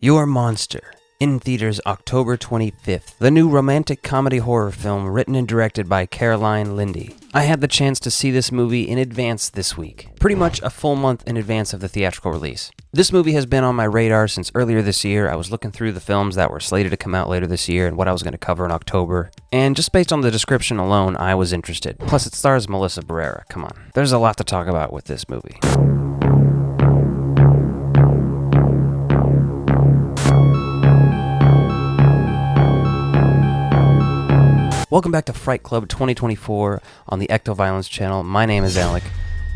Your Monster, in theaters October 25th, the new romantic comedy horror film written and directed by Caroline Lindy. I had the chance to see this movie in advance this week, pretty much a full month in advance of the theatrical release. This movie has been on my radar since earlier this year. I was looking through the films that were slated to come out later this year and what I was going to cover in October, and just based on the description alone, I was interested. Plus, it stars Melissa Barrera. Come on. There's a lot to talk about with this movie. Welcome back to Fright Club 2024 on the Ectoviolence channel. My name is Alec.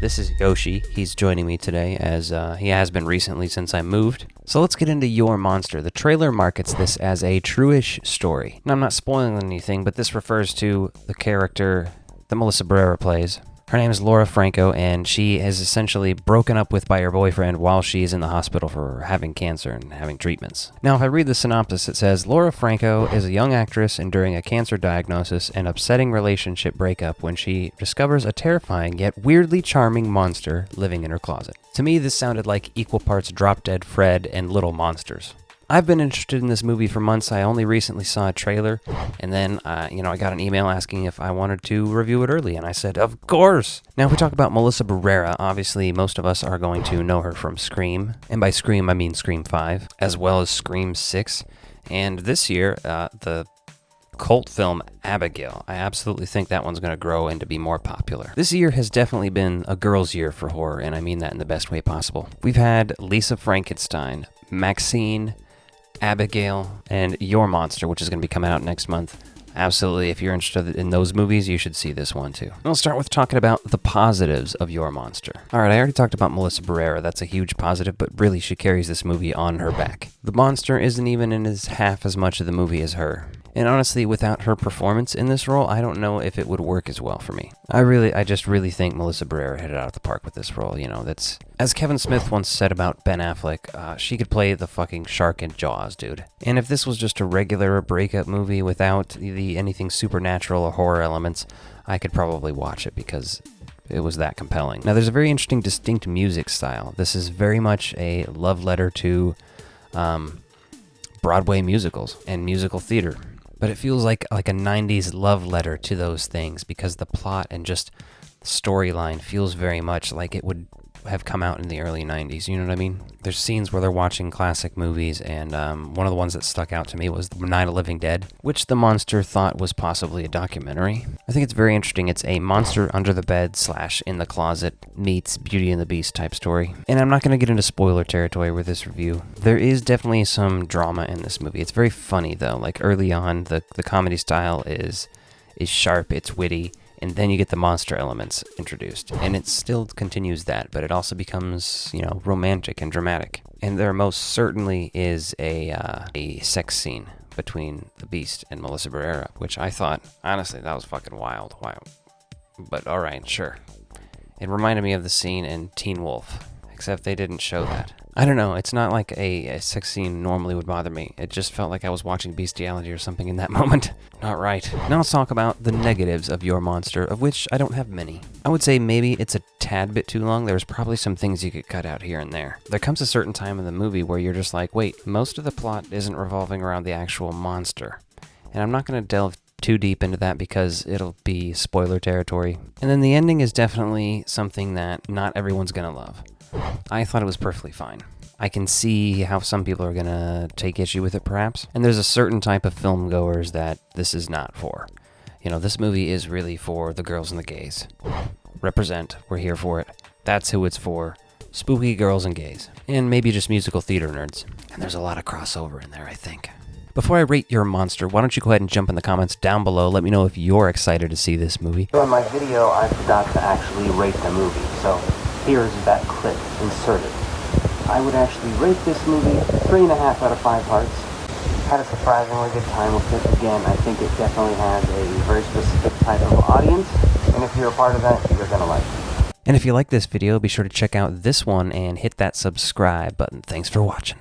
This is Yoshi. He's joining me today as he has been recently since I moved. So let's get into Your Monster. The trailer markets this as a true-ish story. Now, I'm not spoiling anything, but this refers to the character that Melissa Barrera plays. Her name is Laura Franco, and she is essentially broken up with by her boyfriend while she is in the hospital for having cancer and having treatments. Now, if I read the synopsis, it says, Laura Franco is a young actress enduring a cancer diagnosis and upsetting relationship breakup when she discovers a terrifying yet weirdly charming monster living in her closet. To me, this sounded like equal parts Drop Dead Fred and Little Monsters. I've been interested in this movie for months. I only recently saw a trailer, and then, I got an email asking if I wanted to review it early, and I said, of course! Now, if we talk about Melissa Barrera, obviously most of us are going to know her from Scream, and by Scream I mean Scream 5, as well as Scream 6, and this year, the cult film Abigail. I absolutely think that one's going to grow and to be more popular. This year has definitely been a girl's year for horror, and I mean that in the best way possible. We've had Lisa Frankenstein, Maxine, Abigail, and Your Monster, which is going to be coming out next month. Absolutely, if you're interested in those movies, you should see this one too. I'll start with talking about the positives of Your Monster. Alright, I already talked about Melissa Barrera. That's a huge positive, but really she carries this movie on her back. The monster isn't even in half as much of the movie as her. And honestly, without her performance in this role, I don't know if it would work as well for me. I just really think Melissa Barrera hit it out of the park with this role. That's, as Kevin Smith once said about Ben Affleck, she could play the fucking shark in Jaws, dude. And if this was just a regular breakup movie without anything supernatural or horror elements, I could probably watch it because it was that compelling. Now, there's a very interesting, distinct music style. This is very much a love letter to Broadway musicals and musical theater. But it feels like a 90s love letter to those things because the plot and just storyline feels very much like it would have come out in the early 90s, you know what I mean? There's scenes where they're watching classic movies, and one of the ones that stuck out to me was Night of the Living Dead, which the monster thought was possibly a documentary. I think it's very interesting. It's a monster under the bed / in the closet meets Beauty and the Beast type story. And I'm not going to get into spoiler territory with this review. There is definitely some drama in this movie. It's very funny, though. Like, early on, the comedy style is sharp, it's witty, and then you get the monster elements introduced. And it still continues that, but it also becomes, romantic and dramatic. And there most certainly is a sex scene between the Beast and Melissa Barrera, which I thought, honestly, that was fucking wild. But alright, sure. It reminded me of the scene in Teen Wolf, except they didn't show that. I don't know, it's not like a sex scene normally would bother me. It just felt like I was watching bestiality or something in that moment. Not right. Now let's talk about the negatives of Your Monster, of which I don't have many. I would say maybe it's a tad bit too long. There's probably some things you could cut out here and there. There comes a certain time in the movie where you're just like, wait, most of the plot isn't revolving around the actual monster. And I'm not going to delve too deep into that because it'll be spoiler territory. And then the ending is definitely something that not everyone's going to love. I thought it was perfectly fine. I can see how some people are going to take issue with it, perhaps. And there's a certain type of film goers that this is not for. This movie is really for the girls and the gays. Represent. We're here for it. That's who it's for. Spooky girls and gays. And maybe just musical theater nerds. And there's a lot of crossover in there, I think. Before I rate Your Monster, why don't you go ahead and jump in the comments down below. Let me know if you're excited to see this movie. So in my video, I forgot to actually rate the movie. So here's that clip inserted. I would actually rate this movie 3.5 out of 5 hearts. Had a surprisingly good time with it. Again, I think it definitely has a very specific type of audience, and if you're a part of that, you're gonna like it. And if you like this video, be sure to check out this one and hit that subscribe button. Thanks for watching.